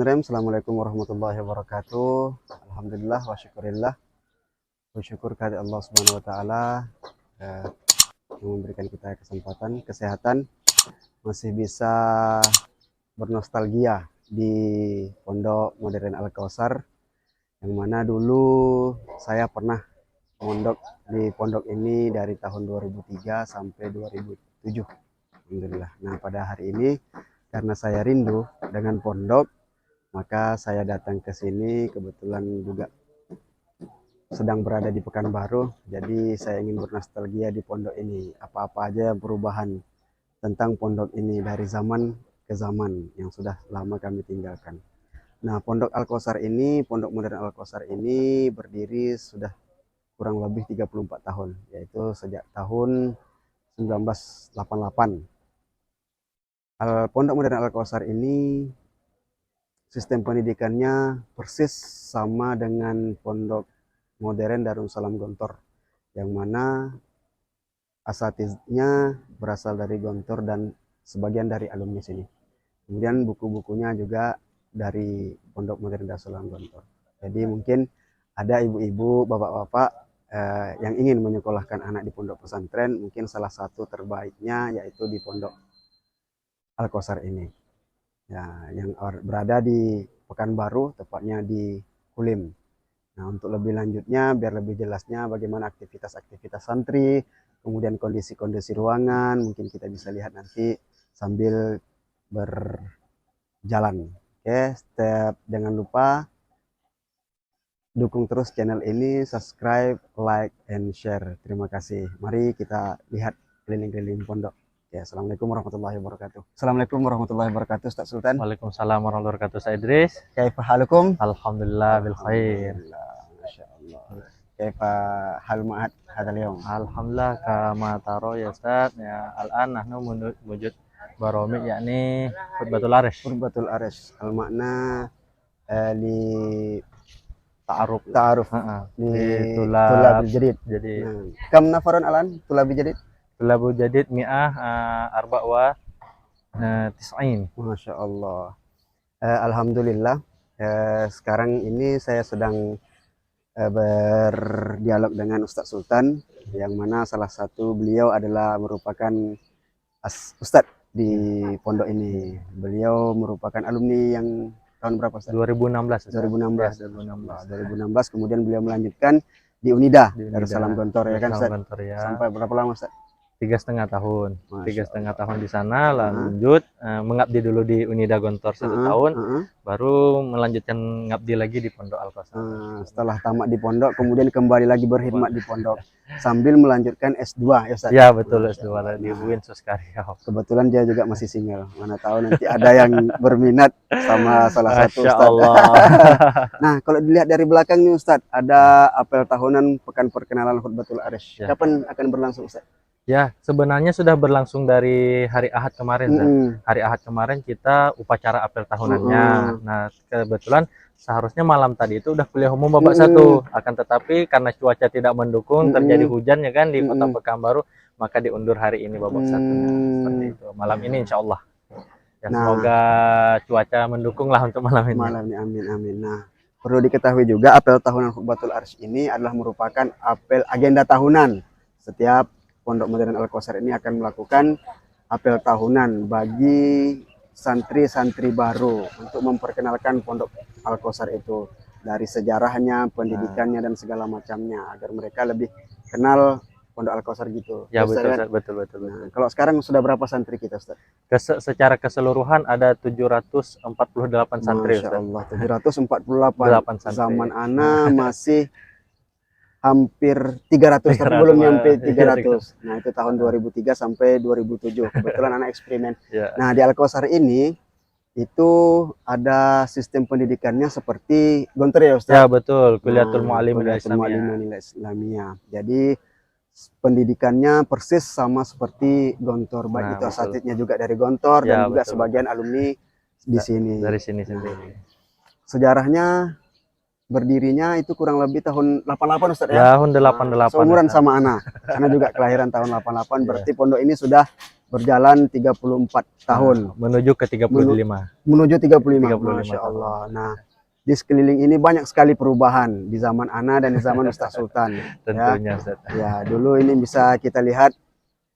Assalamualaikum warahmatullahi wabarakatuh. Alhamdulillah wa syukurillah. Bersyukur kepada Allah Subhanahu wa taala yang memberikan kita kesempatan, kesehatan, masih bisa bernostalgia di Pondok Modern Al Kautsar, yang mana dulu saya pernah mondok di pondok ini dari tahun 2003 sampai 2007. Alhamdulillah. Nah, pada hari ini karena saya rindu dengan pondok, maka saya datang ke sini, kebetulan juga sedang berada di Pekanbaru, jadi saya ingin bernostalgia di pondok ini. Apa-apa aja yang perubahan tentang pondok ini dari zaman ke zaman yang sudah lama kami tinggalkan. Nah, Pondok Al Kautsar ini, Pondok Modern Al Kautsar ini berdiri sudah kurang lebih 34 tahun, yaitu sejak tahun 1988. Pondok Modern Al Kautsar ini sistem pendidikannya persis sama dengan Pondok Modern Darussalam Gontor, yang mana asatidnya berasal dari Gontor dan sebagian dari alumni sini. Kemudian buku-bukunya juga dari Pondok Modern Darussalam Gontor. Jadi mungkin ada ibu-ibu, bapak-bapak yang ingin menyekolahkan anak di pondok pesantren, mungkin salah satu terbaiknya yaitu di Pondok Al Kautsar ini. Ya, yang berada di Pekanbaru, tepatnya di Kulim. Nah, untuk lebih lanjutnya, biar lebih jelasnya bagaimana aktivitas-aktivitas santri, kemudian kondisi-kondisi ruangan, mungkin kita bisa lihat nanti sambil berjalan. Oke, jangan lupa dukung terus channel ini, subscribe, like, and share. Terima kasih. Mari kita lihat keliling-keliling pondok. Ya, Assalamualaikum warahmatullahi wabarakatuh. Assalamualaikum warahmatullahi wabarakatuh, Ustaz Sultan. Waalaikumsalam warahmatullahi wabarakatuh, Ustaz Idris. Kaifa halukum? Alhamdulillah bil khair. Masya Allah. Kaifa hal ma'ad hadal yawm? Alhamdulillah kama taro ya Ustaz. Ya, al-an nahnu wujud baromik yakni khutbatul arish. Khutbatul arish. Al makna li ta'aruf li tulab jadid. Jadi Kam nafaran alan tulab jadid? tulabu jadid mi'ah arba' wa tis'in. Masya Allah. Alhamdulillah. Sekarang ini saya sedang berdialog dengan Ustadz Sultan, yang mana salah satu beliau adalah merupakan Ustadz di pondok ini. Beliau merupakan alumni yang tahun berapa, Ustadz? 2016. 2016. Ya, 2016. Kemudian beliau melanjutkan di Unida, Darussalam Gontor, ya kan, Ustadz? Gontor, ya. Sampai berapa lama, Ustadz? 3,5 tahun. 3,5 tahun di sana, lanjut mengabdi dulu di Unida Gontor 1 tahun, baru melanjutkan ngabdi lagi di Pondok Al Kautsar. Setelah tamat di pondok, kemudian kembali lagi berkhidmat di pondok sambil melanjutkan S2, ya Ustaz? Ya, betul, S2 di UIN Suskaryau. Kebetulan dia juga masih single. Mana tahu nanti ada yang berminat sama salah satu Ustaz. Allah. Nah, kalau dilihat dari belakang nih Ustaz, ada apel tahunan Pekan Perkenalan Khutbatul Arish. Ya. Kapan akan berlangsung, Ustaz? Ya, sebenarnya sudah berlangsung dari hari Ahad kemarin. Hari Ahad kemarin kita upacara apel tahunannya. Nah, kebetulan seharusnya malam tadi itu udah kuliah umum babak 1. Akan tetapi karena cuaca tidak mendukung, terjadi hujan ya kan di Kota Pekanbaru, maka diundur hari ini babak 1. Seperti itu. Malam ini insya Allah. Ya, semoga cuaca mendukung lah untuk malam ini. Malam ini, amin, amin. Nah, perlu diketahui juga apel tahunan Khutbatul Arish ini adalah merupakan apel agenda tahunan. Setiap Pondok Modern Al Kautsar ini akan melakukan apel tahunan bagi santri-santri baru untuk memperkenalkan Pondok Al Kautsar itu, dari sejarahnya, pendidikannya, dan segala macamnya, agar mereka lebih kenal Pondok Al Kautsar gitu. Ya, betul. Nah, kalau sekarang sudah berapa santri kita, Ustaz? Secara keseluruhan ada 748 santri, Masya Ustaz. Allah, 748 santri. Zaman ana masih hampir 300, tapi belum nyampe 300. Nah, itu tahun 2003 sampai 2007. Kebetulan anak eksperimen. Ya. Nah, di Al Kautsar ini itu ada sistem pendidikannya seperti Gontor, ya Ustaz? Ya, betul. Kuliatul Mu'allimin Islamiyah. Jadi pendidikannya persis sama seperti Gontor. Baik itu asatidnya juga dari Gontor, dan juga sebagian alumni di sini. Dari sini sendiri. Sejarahnya berdirinya itu kurang lebih tahun 88, Ustaz, ya? Tahun 88. Seumuran sama Ana. Ana juga kelahiran tahun 88, berarti pondok ini sudah berjalan 34 tahun. Menuju ke 35. Menuju 35. 35 Masya tahun. Allah. Nah, di sekeliling ini banyak sekali perubahan di zaman Ana dan di zaman Ustaz Sultan. Tentunya Ustaz. Ya, dulu ini bisa kita lihat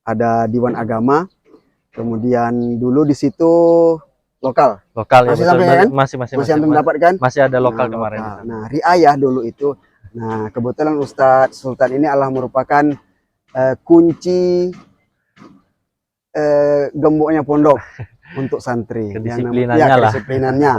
ada Diwan Agama, kemudian dulu di situ lokal. Lokal ya, Masih betul. sampai kan? Masih antum dapat kan? Masih ada lokal kemarin. Lokal. Nah, riayah dulu itu. Nah, kebetulan Ustadz Sultan ini adalah merupakan kunci gemboknya pondok untuk santri. Kedisiplinannya lah. Kedisiplinannya.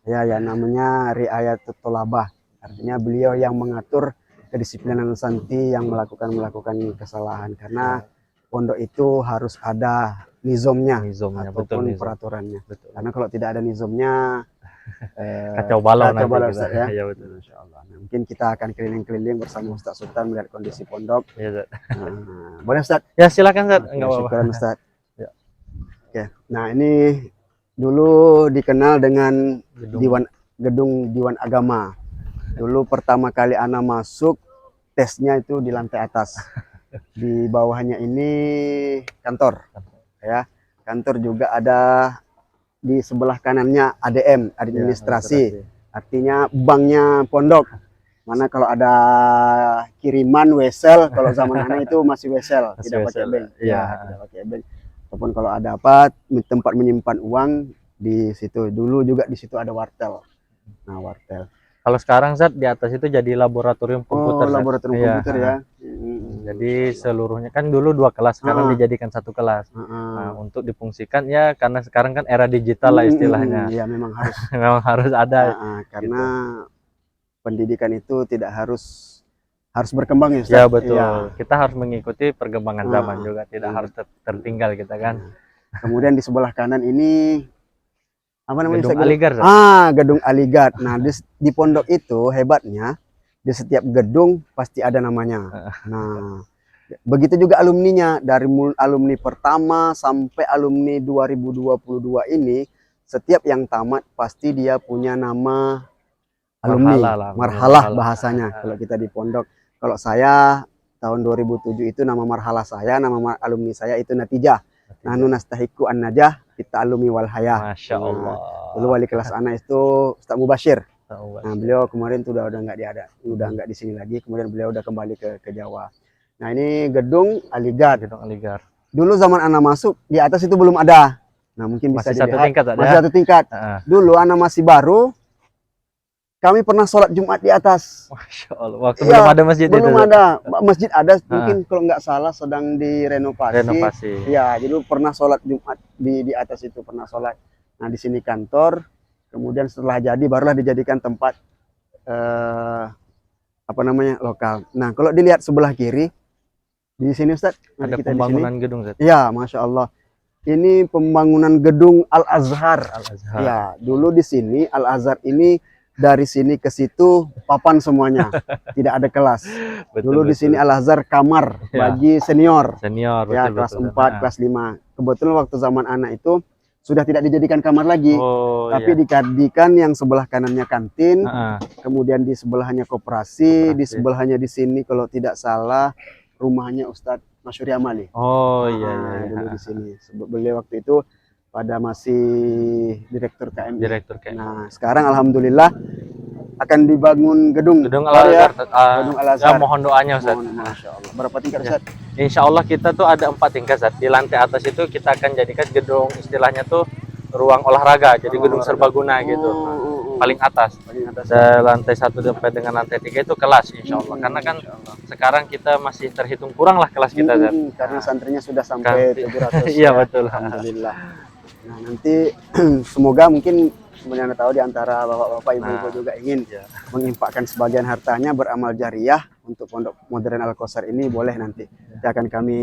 Ya, yang namanya riayatul tholabah. Artinya beliau yang mengatur kedisiplinan santri yang melakukan kesalahan, karena pondok itu harus ada nizamnya ataupun betul, peraturannya. Betul. Karena kalau tidak ada nizamnya kacau balau nanti Ustaz, ya. Ya betul, insyaallah. Nah, mungkin kita akan keliling-keliling bersama Ustaz Sultan melihat kondisi pondok. Ya, Nah, boleh Ustaz? Ya silakan Ustaz, enggak apa-apa. Syukuran Ustaz. Ya. Oke. Nah, ini dulu dikenal dengan gedung Diwan Agama. Dulu pertama kali Ana masuk, tesnya itu di lantai atas. Di bawahnya ini kantor. Ya. Kantor juga ada di sebelah kanannya ADM, administrasi. Artinya banknya pondok. Mana kalau ada kiriman wesel, kalau zaman Ana itu masih wesel, tidak pakai bank. Ya, tidak pakai bank. Ataupun kalau ada apa, tempat menyimpan uang di situ. Dulu juga di situ ada wartel. Nah, wartel. Kalau sekarang Zat di atas itu jadi laboratorium komputer. Laboratorium komputer ya. Jadi seluruhnya kan dulu 2 kelas, sekarang dijadikan 1 kelas. Nah, untuk difungsikan ya karena sekarang kan era digital lah istilahnya. Iya, memang harus. Memang harus ada. Karena pendidikan itu tidak harus berkembang ya Ustaz. Ya betul. Ya. Kita harus mengikuti perkembangan zaman juga, tidak harus tertinggal kita kan. Kemudian di sebelah kanan ini apa namanya? Gedung Aligar. Gedung Aligar. Nah, di pondok itu hebatnya di setiap gedung pasti ada namanya. Nah, begitu juga alumninya, dari alumni pertama sampai alumni 2022 ini, setiap yang tamat pasti dia punya nama alumni. Marhalah bahasanya kalau kita di pondok. Kalau saya tahun 2007 itu nama marhalah saya, nama alumni saya itu Natijah. Nahnu nastahiqu an-najah kita alumni wal hayah. Masya Allah. Dulu wali kelas anak itu Ustaz Mubashir. Nah, beliau kemarin tuh udah nggak di sini lagi. Kemudian beliau udah kembali ke Jawa. Nah, ini gedung Aligar. Dulu zaman anak masuk di atas itu belum ada. Nah, mungkin bisa masih dilihat. Masih 1 tingkat. Dulu anak masih baru. Kami pernah sholat Jumat di atas. Masya Allah. Waktu belum ada masjid itu. Belum ada. Masjid ada, mungkin kalau nggak salah sedang direnovasi. Ya, jadi pernah sholat Jumat di atas itu, pernah sholat. Nah, di sini kantor. Kemudian setelah jadi, barulah dijadikan tempat lokal. Nah, kalau dilihat sebelah kiri, di sini Ustaz. Ada pembangunan gedung Ustaz. Ya, Masya Allah. Ini pembangunan gedung Al-Azhar. Ya, dulu di sini Al-Azhar ini dari sini ke situ papan semuanya, tidak ada kelas. Dulu di sini Al-Azhar kamar bagi senior ya, kelas 4, kelas 5. Kebetulan waktu zaman anak itu sudah tidak dijadikan kamar lagi, tapi dijadikan yang sebelah kanannya kantin, kemudian di sebelahnya koperasi, di sebelahnya di sini kalau tidak salah rumahnya Ustadz Masyuri Amali. Dulu di sini. Beliau waktu itu pada masih direktur KMI. Nah, sekarang alhamdulillah akan dibangun gedung Al-Azhar. Gedung Al-Azhar. Ya, mohon doanya Ustaz. Masya Allah. Berapa tingkat Ustaz? Insya Allah kita tuh ada 4 tingkat Ustaz. Di lantai atas itu kita akan jadikan gedung, istilahnya tuh ruang olahraga, jadi gedung serbaguna gitu. Paling atas. Dari lantai 1 sampai dengan lantai 3 itu kelas insya Allah. Karena kan sekarang kita masih terhitung kurang lah kelas kita Ustaz. Karena santrinya sudah sampai 700. Iya betul. Alhamdulillah. Nah, nanti semoga mungkin sebenarnya tahu di antara bapak-bapak ibu-ibu juga ingin menginfakkan sebagian hartanya beramal jariah untuk Pondok Modern Al-Kausar ini, boleh nanti. Ya, akan kami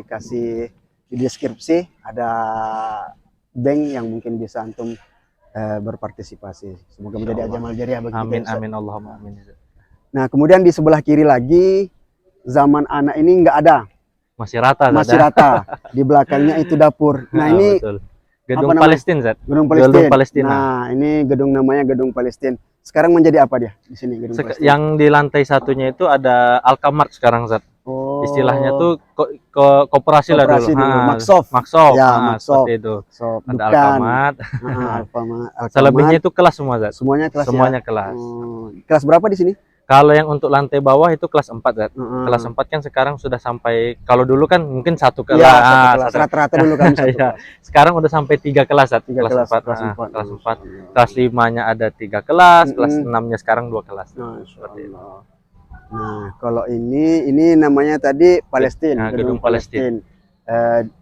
kasih di deskripsi ada bank yang mungkin bisa antum berpartisipasi. Semoga menjadi amal jariah bagi amin, kita. Amin Allahumma amin. Nah, kemudian di sebelah kiri lagi zaman anak ini nggak ada. Masih rata. Di belakangnya itu dapur. Nah, ini betul. Gedung Palestina, Zat. Gedung Palestina. Nah, ini gedung namanya Gedung Palestina. Sekarang menjadi apa dia di sini? Gedung yang di lantai 1-nya itu ada Alfamart sekarang, Zat. Oh. Istilahnya tuh koperasi lah Koperasi dulu. dulu. Ah, Maksof. Maksov. Ya, Ah, Maksof. seperti itu. So, Ada bukan. Alfamart. Alfamart. Selebihnya itu kelas semua, Zat. Semuanya kelas Semuanya ya? kelas. Kelas berapa di sini? Kalau yang untuk lantai bawah itu kelas 4, Zat. Kelas 4 kan sekarang sudah sampai, kalau dulu kan mungkin satu kelas. Iya, satu kelas. Rata-rata dulu kami satu Iya. kelas. Sekarang udah sampai 3 kelas, Zat. 3 Kelas kelas, 4. kelas 4. Kelas 4. Kelas 5-nya ada 3 kelas, kelas 6-nya sekarang 2 kelas. Seperti itu. Nah, kalau ini namanya tadi Palestina, Gedung Palestina.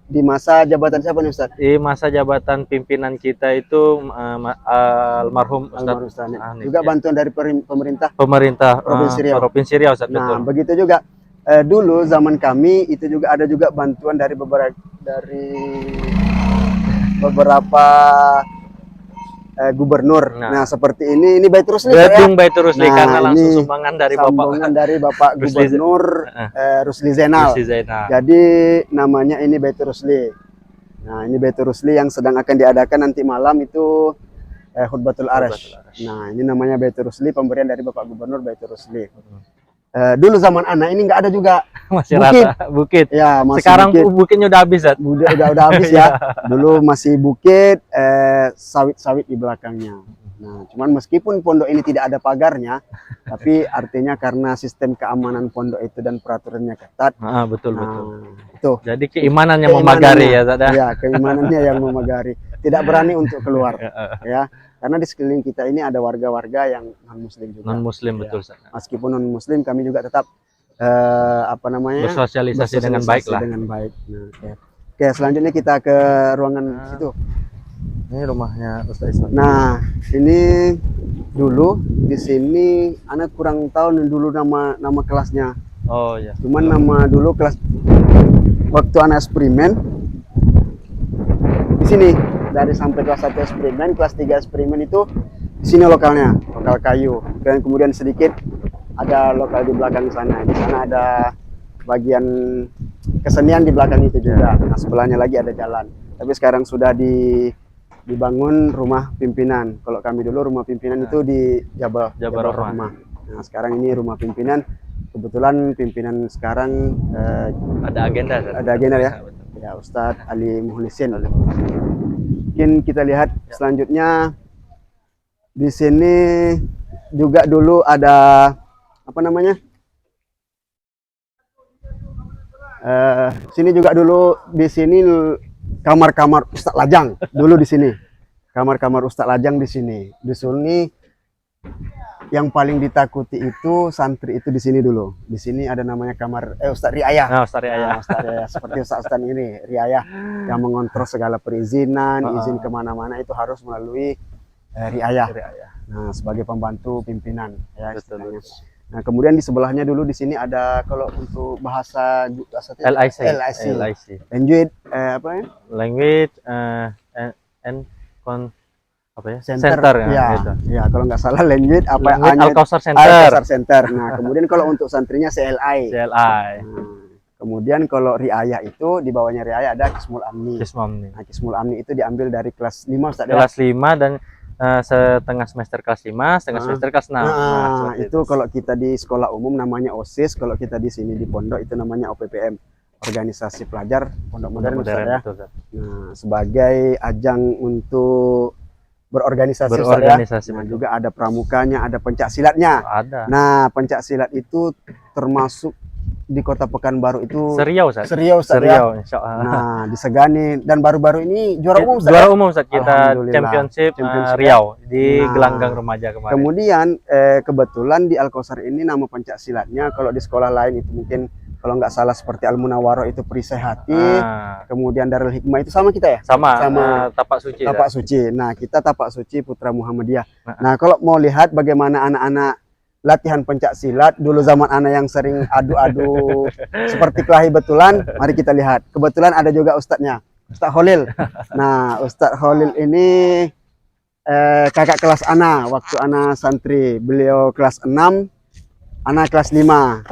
Di masa jabatan siapa nih, Ustaz? Di masa jabatan pimpinan kita itu almarhum Almarhum Ustaz. Ustaz. Juga bantuan dari pemerintah Provinsi Riau. Provinsi Riau, Ustaz, Nah, betul. begitu juga dulu zaman kami itu juga ada juga bantuan dari beberapa gubernur. Nah, seperti ini Baitur Rusli. Gedung Baitur Rusli, Nah, karena langsung ini sumbangan dari Bapak Gubernur Rusli Zainal. Jadi namanya ini Baitur Rusli. Nah, ini Baitur Rusli yang sedang akan diadakan nanti malam itu Khutbatul Arash. Nah, ini namanya Baitur Rusli, pemberian dari Bapak Gubernur Baitur Rusli. Dulu zaman anak ini nggak ada juga. Masih bukit. Bukit. Ya, masih sekarang bukit. bukitnya udah habis, Zat. Udah habis ya. Dulu masih bukit, sawit-sawit di belakangnya. Nah, cuman meskipun pondok ini tidak ada pagarnya, tapi artinya karena sistem keamanan pondok itu dan peraturannya ketat. Betul. Itu. Jadi keimanannya memagari ya, Zat. Ya, keimanannya yang memagari. Tidak berani untuk keluar. Ya. Karena di sekeliling kita ini ada warga-warga yang non-muslim juga. Non-muslim, betul. Meskipun non-muslim, kami juga tetap bersosialisasi dengan baik lah. Nah, Oke, selanjutnya kita ke ruangan situ. Ini rumahnya Ustaz Islam. Nah, ini dulu di sini anak kurang tahu dulu nama kelasnya. Oh ya. Cuman nama dulu kelas waktu anak eksperimen di sini. Dari sampai kelas 1 eksperimen, kelas 3 eksperimen itu di sini lokalnya, lokal kayu. Dan kemudian sedikit ada lokal di belakang sana. Di sana ada bagian kesenian di belakang itu juga. Nah, sebelahnya lagi ada jalan. Tapi sekarang sudah dibangun rumah pimpinan. Kalau kami dulu rumah pimpinan itu di Jabal Rahmah. Nah, sekarang ini rumah pimpinan. Kebetulan pimpinan sekarang ada agenda. Ada agenda ya. Ya, Ustadz Ali Muhlisin. Mungkin kita lihat selanjutnya di sini juga dulu ada apa namanya? Sini juga dulu di sini kamar-kamar Ustadz Lajang dulu di sini. Kamar-kamar Ustadz Lajang di sini. Di sini yang paling ditakuti itu santri itu di sini dulu. Di sini ada namanya kamar Ustadz Riayah. Ustadz Riayah. Nah, Ustadz Riayah seperti Ustadz ini Riayah yang mengontrol segala perizinan, izin kemana-mana itu harus melalui Riayah. Nah, sebagai pembantu pimpinan ya istilahnya. Nah, kemudian di sebelahnya dulu di sini ada kalau untuk bahasa LIC. Language apa ya? Language apa ya? Center ya. Gitu. Ya, kalau nggak salah language apa Al-Kausar Center. Center. Nah, kemudian kalau untuk santrinya CLI. Nah, kemudian kalau Riayah itu di bawahnya Riayah ada Kismul Amni. Nah, Kismul Amni itu diambil dari kelas 5 Ustaz. Kelas 5 dan setengah semester kelas 5, setengah semester kelas 6. Nah, itu kalau kita di sekolah umum namanya OSIS, kalau kita di sini di pondok itu namanya OPPM. Organisasi Pelajar Pondok Modern. Ya. Nah, sebagai ajang untuk berorganisasi ya. Nah, juga ada pramukanya, ada pencak silatnya. Ada. Nah, pencak silat itu termasuk di Kota Pekanbaru itu Seriau, Ustaz. Seriau, Insya Allah. Nah, disegani dan baru-baru ini juara umum, Ustaz. Juara umum, Ustaz. Kita Championship Riau di gelanggang remaja kemarin. Kemudian kebetulan di Al-Kausar ini nama pencak silatnya kalau di sekolah lain itu mungkin kalau nggak salah seperti Al-Munawwaroh itu Perisai Hati, kemudian Darul Hikmah itu sama kita ya? Sama Tapak Suci. Tapak Suci. Nah, kita Tapak Suci Putra Muhammadiyah. Nah, kalau mau lihat bagaimana anak-anak latihan pencak silat dulu zaman anak yang sering adu-adu seperti kelahi betulan, mari kita lihat. Kebetulan ada juga ustadznya, Ustadz Khalil. Nah, Ustadz Khalil ini kakak kelas Ana waktu Ana santri. Beliau kelas 6, Ana kelas 5.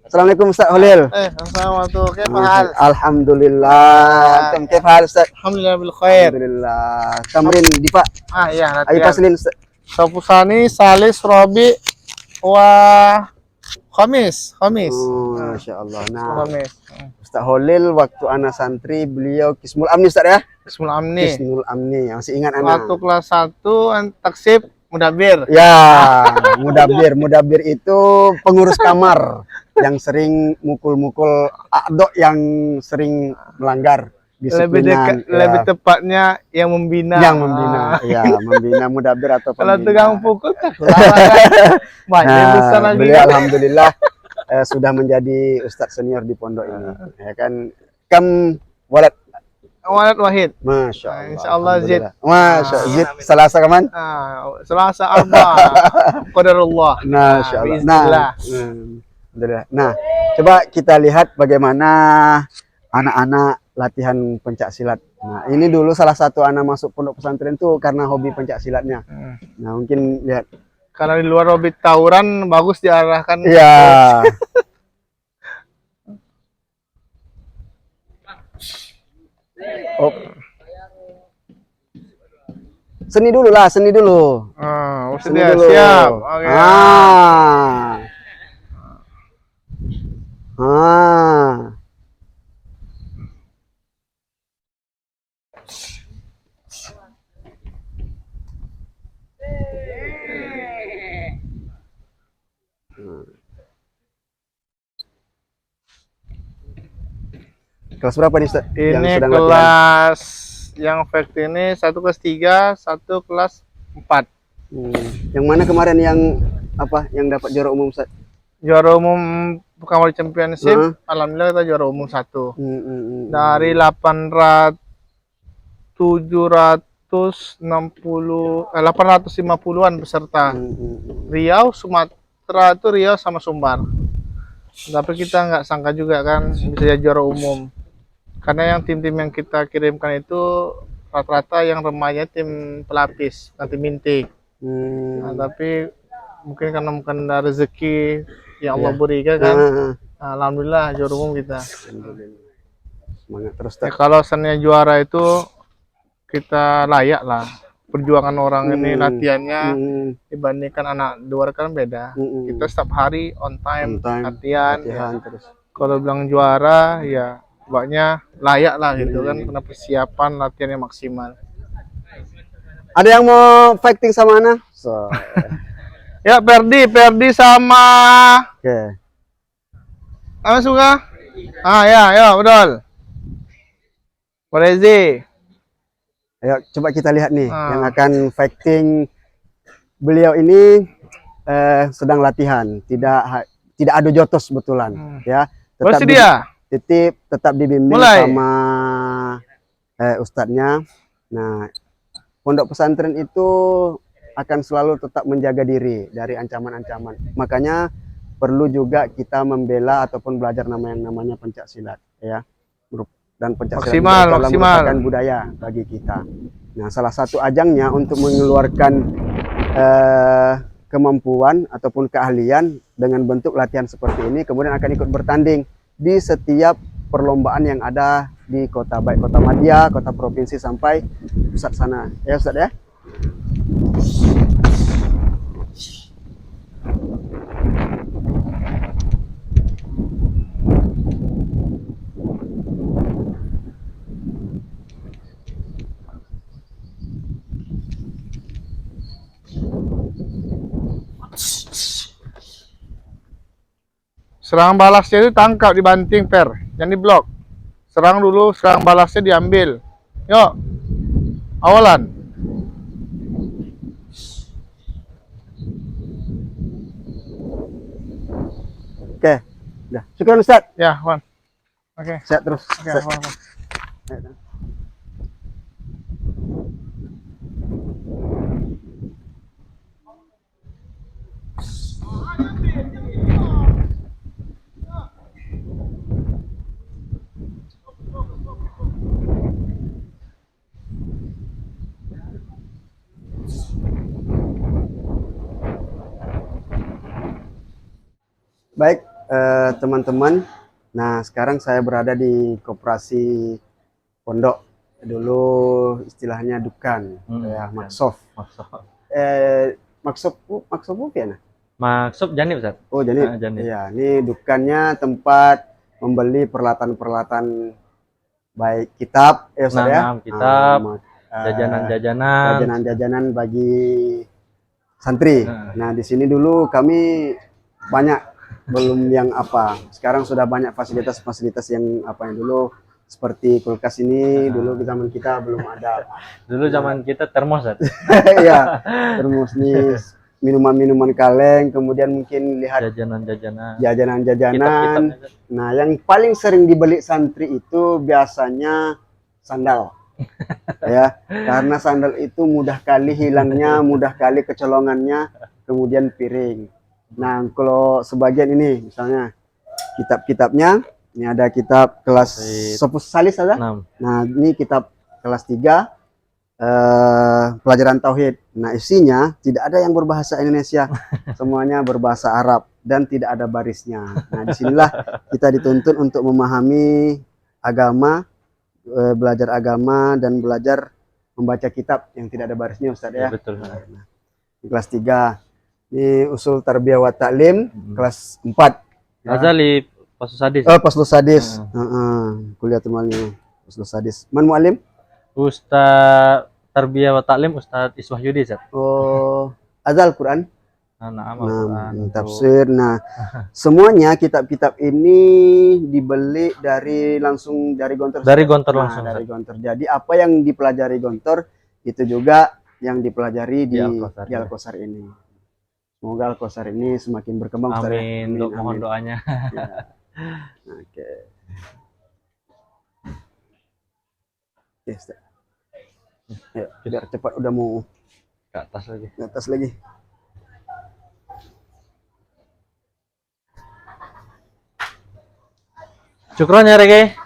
Assalamualaikum Ustadz Khalil. Assalamualaikum. Kaifa Alhamdulillah. Antum kaifa hal Ustadz? Alhamdulillah bil khair. Alhamdulillah. Tamrin Dipa. Iya, Ayo paslin Ustadz. Sopusani, Salis, Robi, wa Khamis. Oh, Masya Allah. Nah, Khamis. Ustaz Holil waktu anak santri beliau Kismul Amni Ustaz ya? Ismul Amni. Kismul Amni, masih ingat anak? Waktu kelas 1 taksib Mudabir. Ya, Mudabir. Mudabir itu pengurus kamar yang sering mukul-mukul Akdok yang sering melanggar disiplinan. Lebih tepatnya yang membina. Yang membina, ya, membina Mudabir atau Kalau pembina. tukang pukul kan banyak besar lagi. Beliau alhamdulillah sudah menjadi Ustadz senior di pondok ini. Ya kan, walad. Walad Wahid. Masya Allah. Insya Allah Zid. Masya Allah. Zid. Selasa kaman? Selasa Arba. Qadarullah. Masya Allah. Bismillah. Alhamdulillah. Nah, coba kita lihat bagaimana anak-anak latihan pencak silat. Nah, ini dulu salah satu anak masuk pondok pesantren tuh karena hobi pencak silatnya. Nah, mungkin lihat. Karena di luar hobi tawuran, bagus diarahkan. Iya. Oh. Seni dulu lah, seni dulu. Seni Sudah dulu. siap. Oke. Kelas berapa nih Ustaz? Ini sedang kelas yang fact ini 1 kelas 3, 1 kelas 4. Yang mana kemarin yang apa? Yang dapat juara umum Ustaz? Juara umum World Championship, alhamdulillah kita juara umum 1. Dari 850-an peserta. Riau, Sumatera itu Riau sama Sumbar. Tapi kita nggak sangka juga kan bisa jadi juara umum. Karena yang tim-tim yang kita kirimkan itu rata-rata yang remaja tim pelapis, nanti mintik. Nah, tapi mungkin karena ada rezeki yang Allah berikan kan. Alhamdulillah juara umum kita. Semangat terus. Kalau seandainya juara itu kita layak lah. Perjuangan orang ini latihannya dibandingkan anak luar kan beda. Kita setiap hari on time latihan terus. Kalau bilang juara ya pokoknya layak lah gitu kan, karena persiapan latihannya maksimal. Ada yang mau fighting sama Ana? Ya Perdi sama apa suka? Ya betul. Rezi. Ayo coba kita lihat nih yang akan fighting. Beliau ini sedang latihan, tidak adu jotos betulan ya. Tetap dibimbing sama ustadznya. Nah, pondok pesantren itu akan selalu tetap menjaga diri dari ancaman-ancaman. Makanya perlu juga kita membela ataupun belajar yang namanya pencak silat ya. Dan pencak silat merupakan budaya bagi kita. Nah, salah satu ajangnya untuk mengeluarkan kemampuan ataupun keahlian dengan bentuk latihan seperti ini, kemudian akan ikut bertanding di setiap perlombaan yang ada di kota, baik kota madya, kota provinsi sampai pusat sana. Ya Ustaz ya. Serang balasnya itu tangkap, dibanting jangan diblok. Serang dulu, serang balasnya diambil. Yuk, awalan. Oke, udah. Syukur Ustaz. Ya, Wan. Oke. Sehat terus. Oke, Wan. Baik, teman-teman. Nah, sekarang saya berada di koperasi pondok. Dulu istilahnya Dukan, ya Maksof. Maksof ya, nah? Maksud Janib Ustaz. Oh, Janib. Janib. Iya, ini dukannya tempat membeli peralatan-peralatan baik kitab, ya Ustaz ya. Kitab, Eh, jajanan-jajanan. jajanan-jajanan bagi santri. Nah. Nah, di sini dulu kami banyak belum yang apa. Sekarang sudah banyak fasilitas-fasilitas yang apa yang dulu seperti kulkas ini dulu di zaman kita belum ada. Dulu zaman kita termos Ustaz. Ya, termos nih minuman-minuman kaleng, kemudian mungkin lihat Jajanan-jajanan. jajanan-jajanan. Kitab-kitabnya. Nah, yang paling sering dibeli santri itu biasanya sandal. Ya, karena sandal itu mudah kali hilangnya, mudah kali kecolongannya, kemudian piring. Nah, kalau sebagian ini misalnya kitab-kitabnya, ini ada kitab kelas Sopus Salis ada. Nah, ini kitab kelas 3 pelajaran tauhid. Nah, isinya tidak ada yang berbahasa Indonesia, semuanya berbahasa Arab dan tidak ada barisnya. Nah, disinilah kita dituntut untuk memahami agama, belajar agama dan belajar membaca kitab yang tidak ada barisnya, Ustaz ya. Betul. Nah, kelas 3 ini usul tarbiyah wa ta'lim kelas 4. Azali Pasus Sadis. Paslus Sadis. Kuliatul Muallim Paslus Sadis. Man muallim? Ustaz Tarbiyah wa Ta'lim Ustaz Iswah Yudi Ustaz. Oh, azal Quran. Nah, tafsir. Nah, semuanya kitab-kitab ini dibeli langsung dari Gontor. Dari Gontor langsung. Dari Gontor. Jadi apa yang dipelajari Gontor itu juga yang dipelajari di Al-Qasar ini. Semoga Al-Qasar ini semakin berkembang. Amin. Mohon doanya. Ya. Oke. Yes. Ya, biar cepat udah mau ke atas lagi. Ke atas lagi. Syukron ya Rege.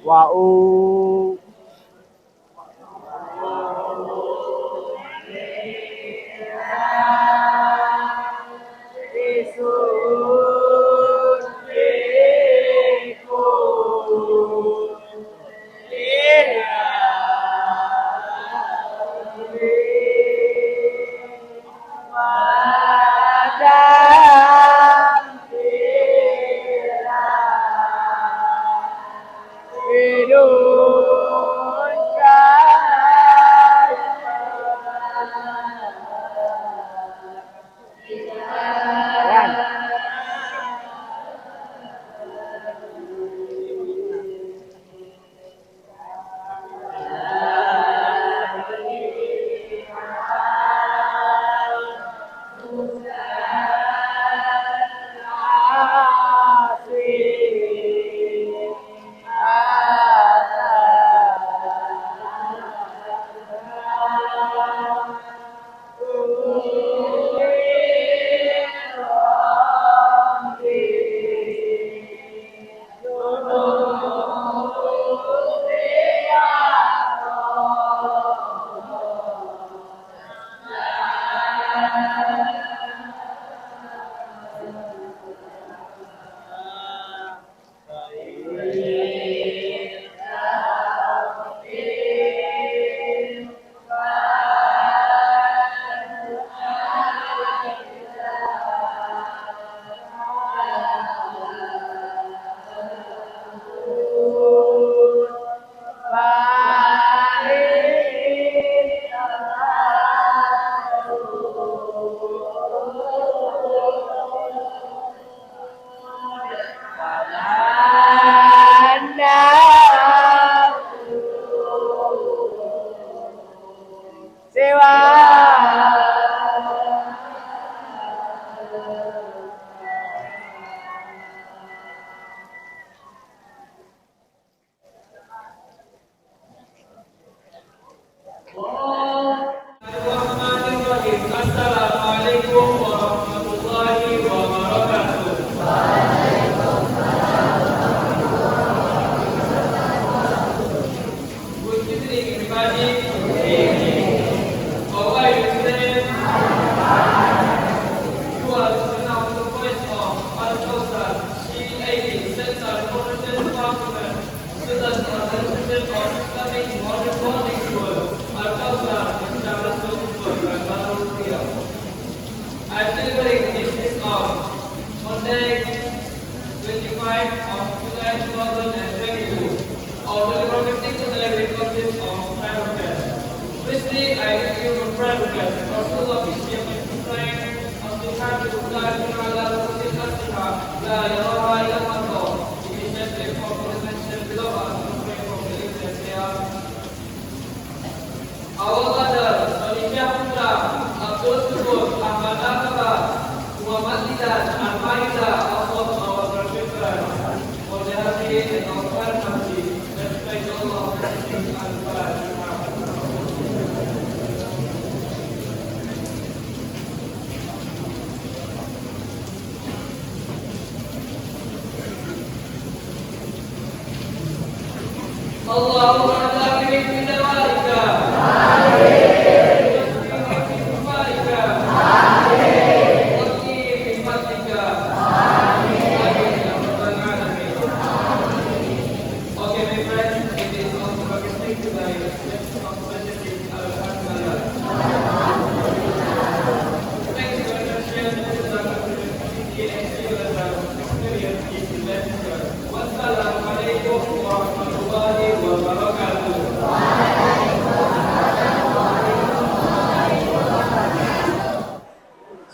Wa'u Hidup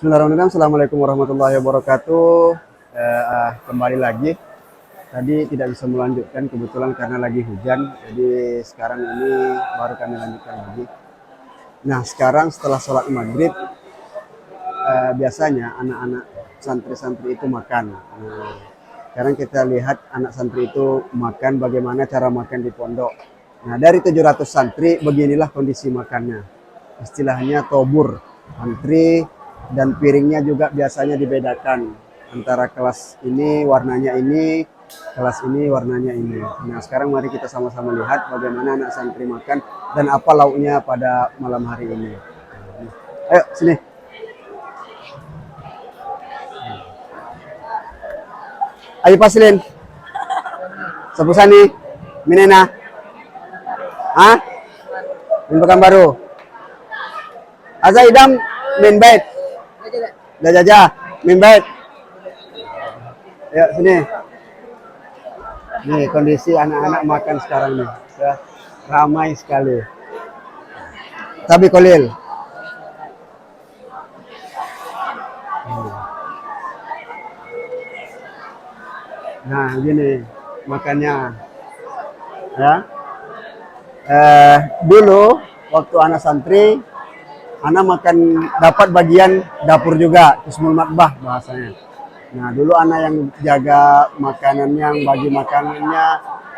Bismillahirrahmanirrahim. Assalamualaikum warahmatullahi wabarakatuh. Kembali lagi. Tadi tidak bisa melanjutkan kebetulan karena lagi hujan. Jadi sekarang ini baru kami lanjutkan lagi. Nah sekarang setelah sholat maghrib, biasanya anak-anak santri-santri itu makan. Nah, sekarang kita lihat anak santri itu makan, bagaimana cara makan di pondok. Nah dari 700 santri beginilah kondisi makannya. Istilahnya tobur, antri, dan piringnya juga biasanya dibedakan antara kelas ini warnanya ini, kelas ini warnanya ini. Nah sekarang mari kita sama-sama lihat bagaimana anak santri makan dan apa lauknya pada malam hari ini. Ayo sini. Ayo pasilin. Sepusani, minena. Ah? Min Pekanbaru. Aza idam min bait. Jaja, min bait. Ya sini. Nih kondisi anak-anak makan sekarang nih, ya, ramai sekali. Tapi kolil. Nah gini makannya, ya. Dulu waktu anak santri, anak makan dapat bagian dapur juga, ismul matbah bahasanya. Nah dulu anak yang jaga makanannya, yang bagi makanannya,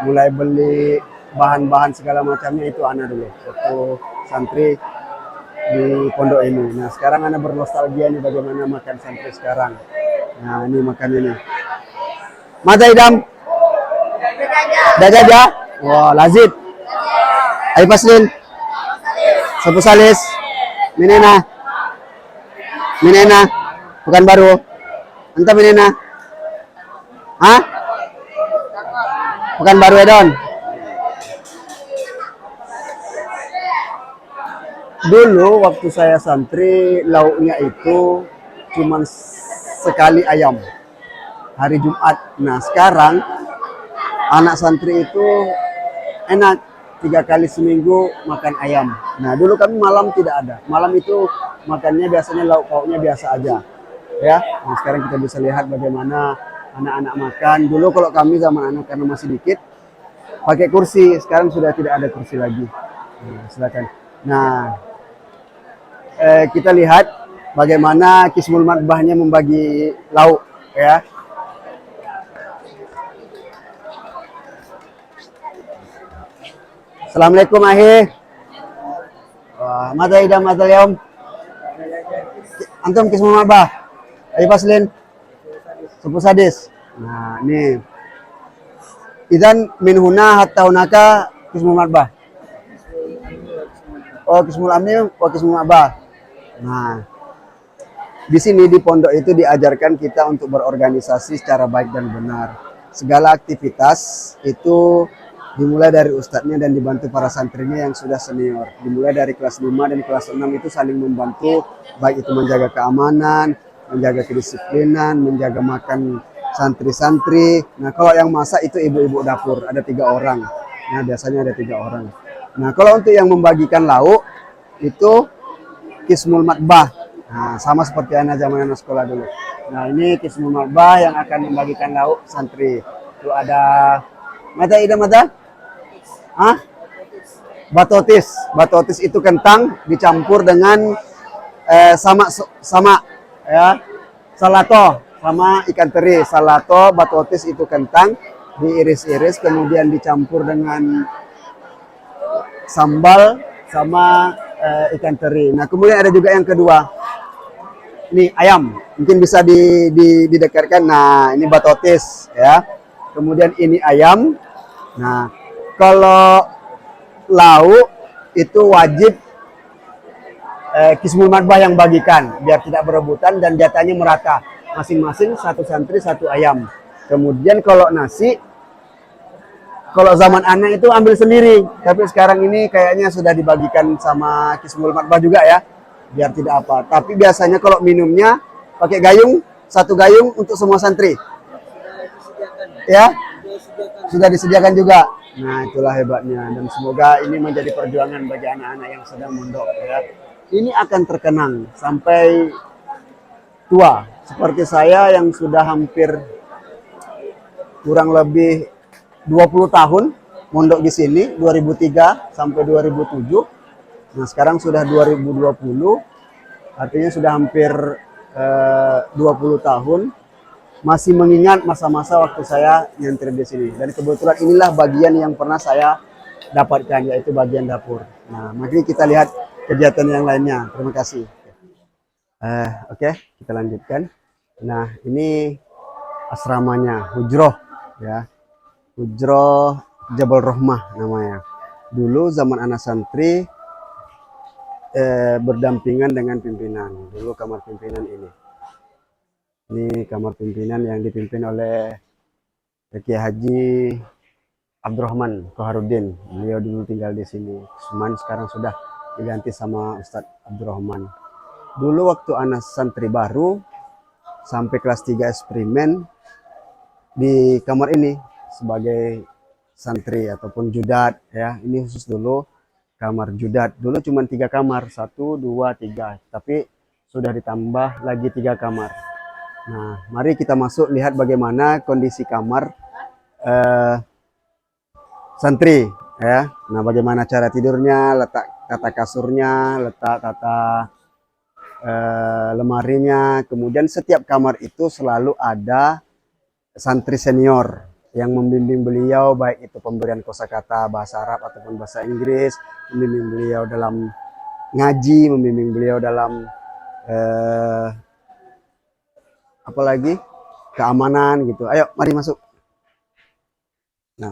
mulai beli bahan-bahan segala macamnya itu anak dulu waktu santri di pondok ini. Nah sekarang anak bernostalgia nih bagaimana makan santri sekarang. Nah ini makan ini. Mata idam, dajaja, wah lazid. Ayo paslin, sepusalis. Minena, Pekanbaru. Entah minena, hah? Pekanbaru Edon. Dulu waktu saya santri lauknya itu cuman sekali ayam hari Jumat. Nah sekarang anak santri itu enak 3 kali seminggu makan ayam. Nah dulu kami malam tidak ada. Malam itu makannya biasanya lauk pauknya biasa aja. Ya. Nah sekarang kita bisa lihat bagaimana anak-anak makan. Dulu kalau kami zaman anak karena masih dikit pakai kursi. Sekarang sudah tidak ada kursi lagi. Nah, silakan. Nah kita lihat bagaimana Kismul Matbahnya membagi lauk. Ya. Assalamualaikum ahi. Wah, mata idam mata liam. Antum Kismul Matbah. Ayo paslin. Sepusadis. Nah, ini. Idan min huna hatta hunaka Kismul Matbah. Oh, Kismul Amni, oh Kismul Matbah. Nah, di sini di pondok itu diajarkan kita untuk berorganisasi secara baik dan benar. Segala aktivitas itu dimulai dari ustadznya dan dibantu para santrinya yang sudah senior. Dimulai dari kelas 5 dan kelas 6 itu saling membantu, baik itu menjaga keamanan, menjaga kedisiplinan, menjaga makan santri-santri. Nah kalau yang masak itu ibu-ibu dapur, ada 3 orang. Nah biasanya ada 3 orang. Nah kalau untuk yang membagikan lauk, itu Kismul Matbah. Nah sama seperti anak zaman anak sekolah dulu. Nah ini Kismul Matbah yang akan membagikan lauk santri. Itu ada mata ida mata. Hah? batotis. Batotis itu kentang dicampur dengan sama ya, salato sama ikan teri. Salato, batotis itu kentang diiris-iris kemudian dicampur dengan sambal sama ikan teri. Nah, kemudian ada juga yang kedua. Ini ayam, mungkin bisa didekatkan. Nah, ini batotis ya. Kemudian ini ayam. Nah, kalau lauk itu wajib Kismul Madbah yang bagikan biar tidak berebutan dan jatahnya merata. Masing-masing satu santri satu ayam. Kemudian kalau nasi, kalau zaman anak itu ambil sendiri, tapi sekarang ini kayaknya sudah dibagikan sama Kismul Madbah juga ya, biar tidak apa. Tapi biasanya kalau minumnya pakai gayung, satu gayung untuk semua santri. Ya, sudah disediakan juga. Nah, itulah hebatnya dan semoga ini menjadi perjuangan bagi anak-anak yang sedang mondok ya. Ini akan terkenang sampai tua. Seperti saya yang sudah hampir kurang lebih 20 tahun mondok di sini, 2003 sampai 2007. Nah, sekarang sudah 2020, artinya sudah hampir 20 tahun. Masih mengingat masa-masa waktu saya nyentri di sini. Dan kebetulan inilah bagian yang pernah saya dapatkan, yaitu bagian dapur. Nah, mari kita lihat kegiatan yang lainnya. Terima kasih. Oke, kita lanjutkan. Nah, ini asramanya, hujroh ya. Hujroh Jabal Rohmah namanya. Dulu zaman anak santri berdampingan dengan pimpinan. Dulu kamar pimpinan ini. Ini kamar pimpinan yang dipimpin oleh Kiai Haji Abdurrahman Koharudin. Beliau dulu tinggal di sini. Cuman sekarang sudah diganti sama Ustadz Abdurrahman. Dulu waktu anak santri baru sampai kelas 3 eksperimen di kamar ini sebagai santri ataupun judat ya. Ini khusus dulu kamar judat. Dulu cuma 3 kamar, 1, 2, 3. Tapi sudah ditambah lagi 3 kamar. Nah, mari kita masuk lihat bagaimana kondisi kamar santri ya. Nah, bagaimana cara tidurnya, letak tata kasurnya, letak tata lemarinya. Kemudian setiap kamar itu selalu ada santri senior yang membimbing beliau, baik itu pemberian kosakata bahasa Arab ataupun bahasa Inggris, membimbing beliau dalam ngaji, membimbing beliau dalam apalagi keamanan gitu. Ayo, mari masuk. Nah,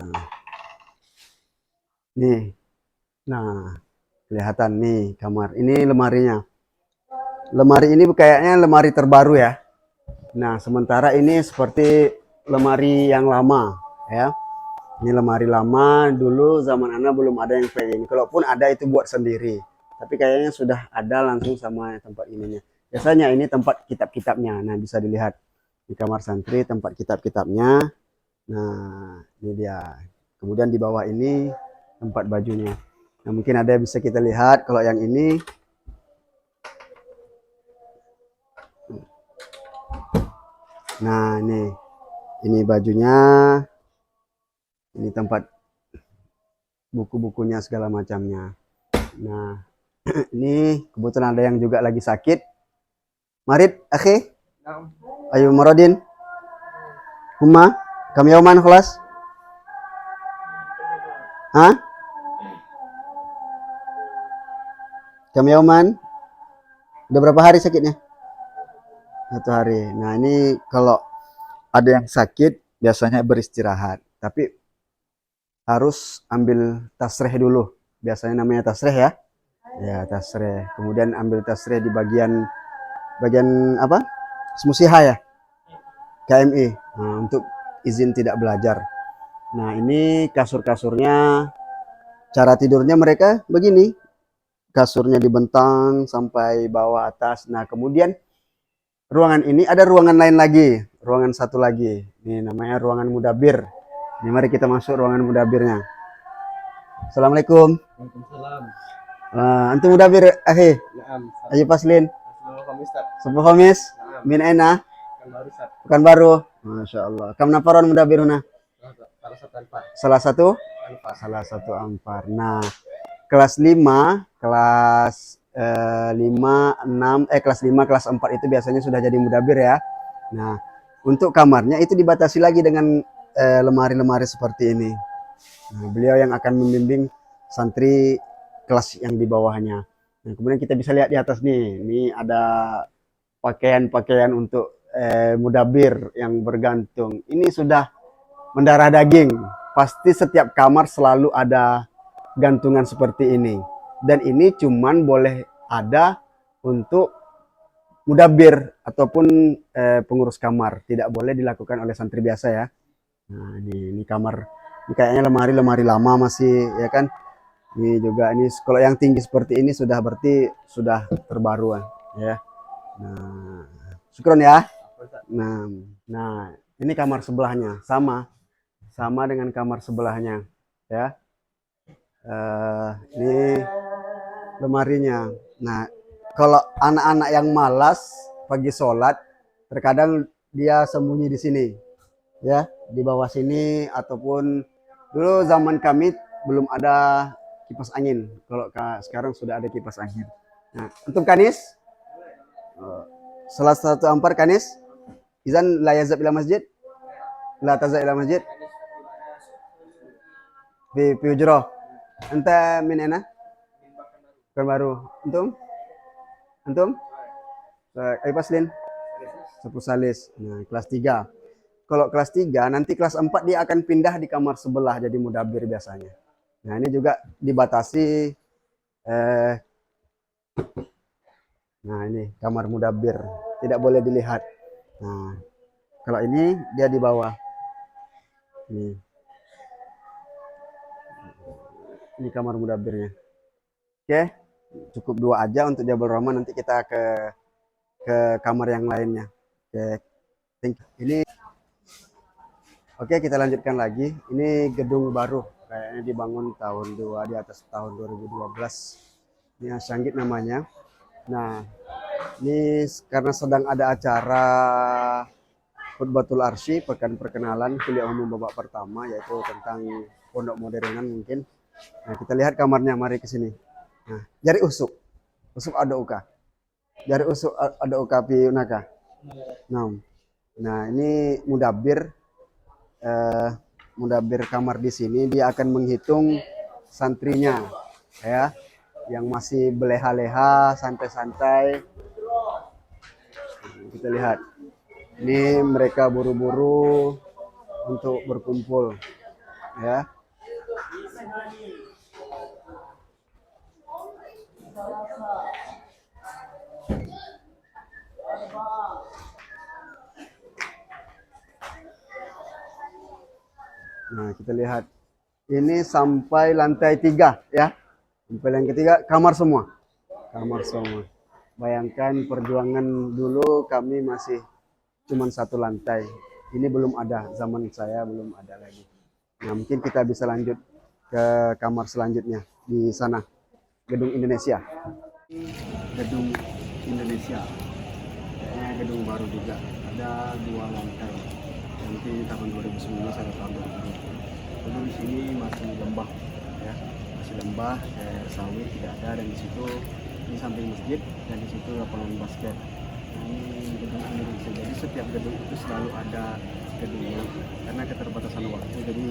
nih, nah kelihatan nih kamar. Ini lemarinya. Lemari ini kayaknya lemari terbaru ya. Nah, sementara ini seperti lemari yang lama ya. Ini lemari lama, dulu zaman anak belum ada yang kayak ini. Kalaupun ada itu buat sendiri. Tapi kayaknya sudah ada langsung sama tempat ininya. Biasanya ini tempat kitab-kitabnya. Nah, bisa dilihat di kamar santri tempat kitab-kitabnya. Nah, ini dia. Kemudian di bawah ini tempat bajunya. Nah, mungkin ada yang bisa kita lihat kalau yang ini. Nah, ini bajunya. Ini tempat buku-bukunya segala macamnya. Nah, ini kebetulan ada yang juga lagi sakit. Marid, akhi? Ayo Marodin. Huma, kam yauman kelas? Hah? Kam yauman? Udah berapa hari sakitnya? 1 hari. Nah, ini kalau ada yang sakit biasanya beristirahat, tapi harus ambil tasreh dulu. Biasanya namanya tasreh ya. Ya, tasreh. Kemudian ambil tasreh di bagian apa? Smusiha ya. KMI. Nah, untuk izin tidak belajar. Nah, ini kasur-kasurnya. Cara tidurnya mereka begini. Kasurnya dibentang sampai bawah atas. Nah, kemudian ruangan ini ada ruangan lain lagi. Ruangan satu lagi. Ini namanya ruangan mudabir. Ini mari kita masuk ruangan mudabirnya. Assalamualaikum. Waalaikumsalam. Antum mudabir akhi? Naam. Ayo paslin. Assalamualaikum Ustaz. Subuh Khamis. Min aina? Kan baru Ustaz. Bukan baru. Masya Allah. Kam nafaron mudabiruna? Salah satu alfa. Salah satu? Alfa. Salah satu ampar. Nah, kelas 5, kelas 5, 6, kelas 5, kelas 4 itu biasanya sudah jadi mudabir ya. Nah, untuk kamarnya itu dibatasi lagi dengan lemari-lemari seperti ini. Nah, beliau yang akan membimbing santri kelas yang di bawahnya. Nah, kemudian kita bisa lihat di atas nih, ini ada pakaian-pakaian untuk mudabir yang bergantung. Ini sudah mendarah daging. Pasti setiap kamar selalu ada gantungan seperti ini. Dan ini cuman boleh ada untuk mudabir ataupun pengurus kamar. Tidak boleh dilakukan oleh santri biasa ya. Nah, ini kamar. Ini kayaknya lemari-lemari lama masih ya kan. Ini juga ini kalau yang tinggi seperti ini sudah berarti sudah terbaru ya. Nah, syukron ya. Nah, ini kamar sebelahnya sama dengan kamar sebelahnya ya. Ini lemarinya. Nah, kalau anak-anak yang malas pagi sholat, terkadang dia sembunyi di sini ya, di bawah sini, ataupun dulu zaman kami belum ada kipas angin. Kalau sekarang sudah ada kipas angin. Nah, untuk Kanis, salah satu ampar Kanis, izan la yazab ila masjid, la tazab ila masjid. Fi ujroh. Anta min ana? Baru. Antum? Ayo paslin. Sapu salis. Nah, kelas 3. Kalau kelas 3, nanti kelas 4 dia akan pindah di kamar sebelah jadi mudabir biasanya. Nah, ini juga dibatasi. Nah, ini kamar mudabir. Tidak boleh dilihat. Nah, kalau ini dia di bawah. Ini kamar mudabirnya. Oke, cukup 2 aja untuk Jabal Rahman. Nanti kita ke kamar yang lainnya. Oke, ini. Oke, kita lanjutkan lagi. Ini gedung baru, kayaknya dibangun di atas tahun 2012. Ini Asanggit namanya. Nah, ini karena sedang ada acara Khutbatul Arsy, pekan perkenalan kuliah umum babak pertama, yaitu tentang pondok modernan mungkin. Nah, kita lihat kamarnya, mari ke sini. Nah, jari usuk ada uka. Jari usuk ada uka pi unaka. Nah, ini mudabir kamar di sini, dia akan menghitung santrinya ya, yang masih beleha-leha, santai-santai. Kita lihat. Ini mereka buru-buru untuk berkumpul ya. Nah, kita lihat. Ini sampai lantai 3 ya. Sampai yang ketiga, kamar semua. Bayangkan perjuangan dulu kami masih cuma 1 lantai. Ini belum ada, zaman saya belum ada lagi. Nah, mungkin kita bisa lanjut ke kamar selanjutnya di sana. Gedung Indonesia. Gedung Indonesia. Kayaknya gedung baru juga. Ada 2 lantai. Nanti tahun 2019 atau tahun 2020. Lalu di sini masih lembah ya. Masih lembah, sawit tidak ada, dan di situ ini samping masjid, dan di situ lapangan basket. Nah, ini gedung Indonesia. Jadi setiap gedung itu selalu ada gedungnya karena keterbatasan waktu. Jadi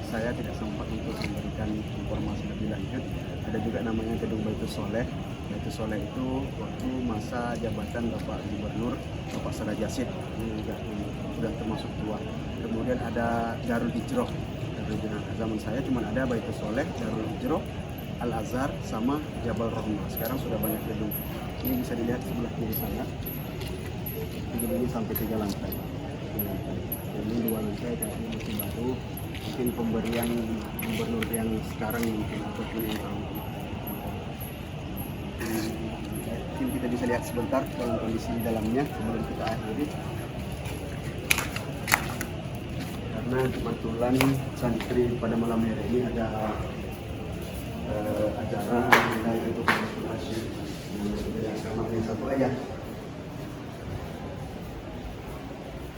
saya tidak sempat untuk memberikan informasi lebih lanjut. Ada juga namanya gedung Baitul Soleh. Baitul Soleh itu waktu masa jabatan Bapak Gubernur Bapak Sarah Jasid, ini juga sudah termasuk tua. Kemudian ada Darul Hijroh. Zaman saya cuma ada Baitul Soleh, Darul Hijroh, Al Azhar, sama Jabal Rahmah. Sekarang sudah banyak gedung. Ini bisa dilihat sebelah kiri sana. Gedung ini sampai 3 lantai. Ini 2 lantai kayaknya masih baru. Mungkin pemberian gubernur yang sekarang mungkin ataupun yang tahun. Mungkin kita bisa lihat sebentar dalam kondisi dalamnya sebelum kita akhiri. Karena kebetulan santri pada malam hari ini ada acara mengenai untuk konsultasi. Kamar yang satu aja.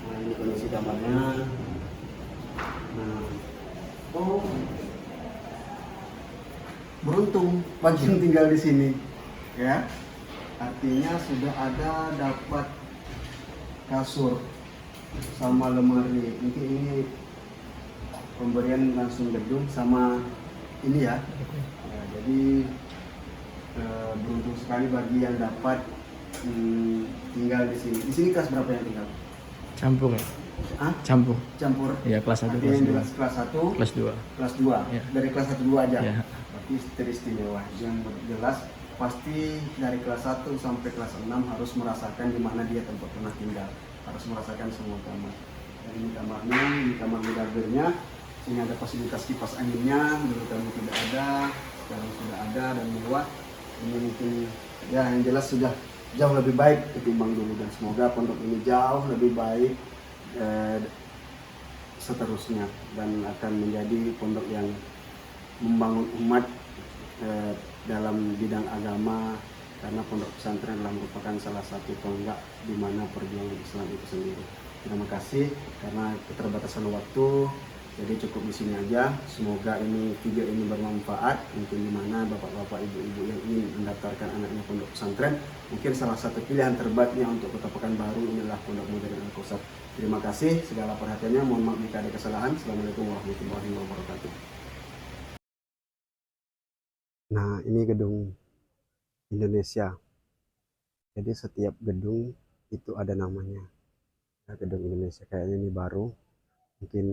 Nah, ini kondisi kamarnya. Nah, beruntung bagi yang tinggal di sini, ya. Artinya sudah ada dapat kasur sama lemari. Mungkin ini pemberian langsung gedung sama ini ya. Ya, jadi beruntung sekali bagi yang dapat tinggal di sini. Di sini kelas berapa yang tinggal? Campur ya? Hah? Campur. Campur. Ya, kelas 1, Artinya kelas yang 2. jelas kelas 1, Kelas 2. kelas 2. Ya. Dari kelas 1 dulu aja. Ya. Berarti teristimewa. Yang jelas pasti dari kelas 1 sampai kelas 6 harus merasakan di mana dia tempat pernah tinggal. Harus merasakan semua kamar. Dan ini kamarnya, ini kamar midabernya. Sini ada fasilitas kipas anginnya, dulu kami tidak ada, sekarang sudah ada dan mewah. Ini mungkin ya yang jelas sudah jauh lebih baik ketimbang dulu, dan semoga pondok ini jauh lebih baik seterusnya dan akan menjadi pondok yang membangun umat dalam bidang agama, karena pondok pesantren adalah merupakan salah satu tonggak di mana perjuangan Islam itu sendiri. Terima kasih karena keterbatasan waktu, jadi cukup di sini aja. Semoga video ini bermanfaat untuk di mana bapak-bapak, ibu-ibu yang ingin mendaftarkan anaknya pondok pesantren. Mungkin salah satu pilihan terbaiknya untuk Kota Pekanbaru inilah Pondok Modern Al-Kausar. Terima kasih segala perhatiannya. Mohon maaf jika ada kesalahan. Assalamualaikum warahmatullahi wabarakatuh. Nah, ini gedung Indonesia. Jadi setiap gedung itu ada namanya. Nah, gedung Indonesia kayaknya ini baru, mungkin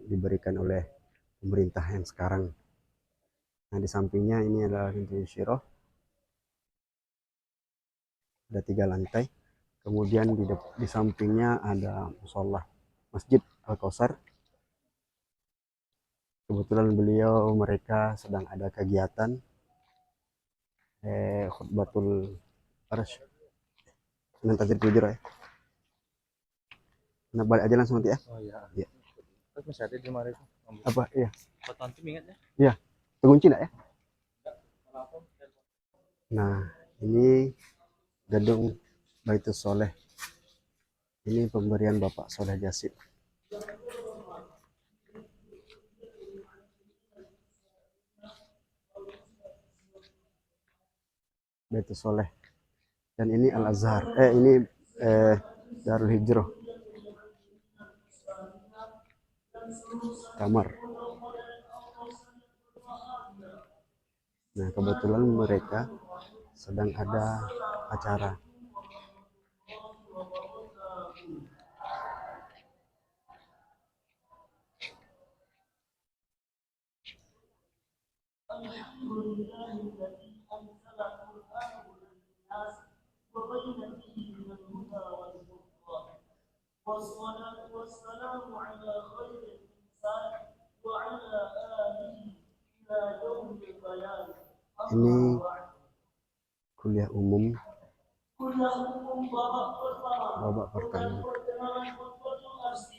diberikan oleh pemerintah yang sekarang. Nah, di sampingnya ini adalah pintu Syirah. Ada 3 lantai. Kemudian di sampingnya ada musola Masjid Al-Kausar. Kebetulan mereka sedang ada kegiatan khutbatul arsy. Nanti jujur ya. Nah, balik aja langsung nanti ya. Oh iya. Iya. Terus masih ada di mari itu. Apa? Iya. Foto antum ingatnya? Iya. Terkunci enggak ya? Nah, ini gedung Baitus Soleh. Ini pemberian Bapak Soleh Jasib. Baitus Soleh. Dan ini Al Azhar. Ini Darul Hijrah. Kamar. Nah, kebetulan mereka sedang ada acara. Ini kuliah umum babak pertama.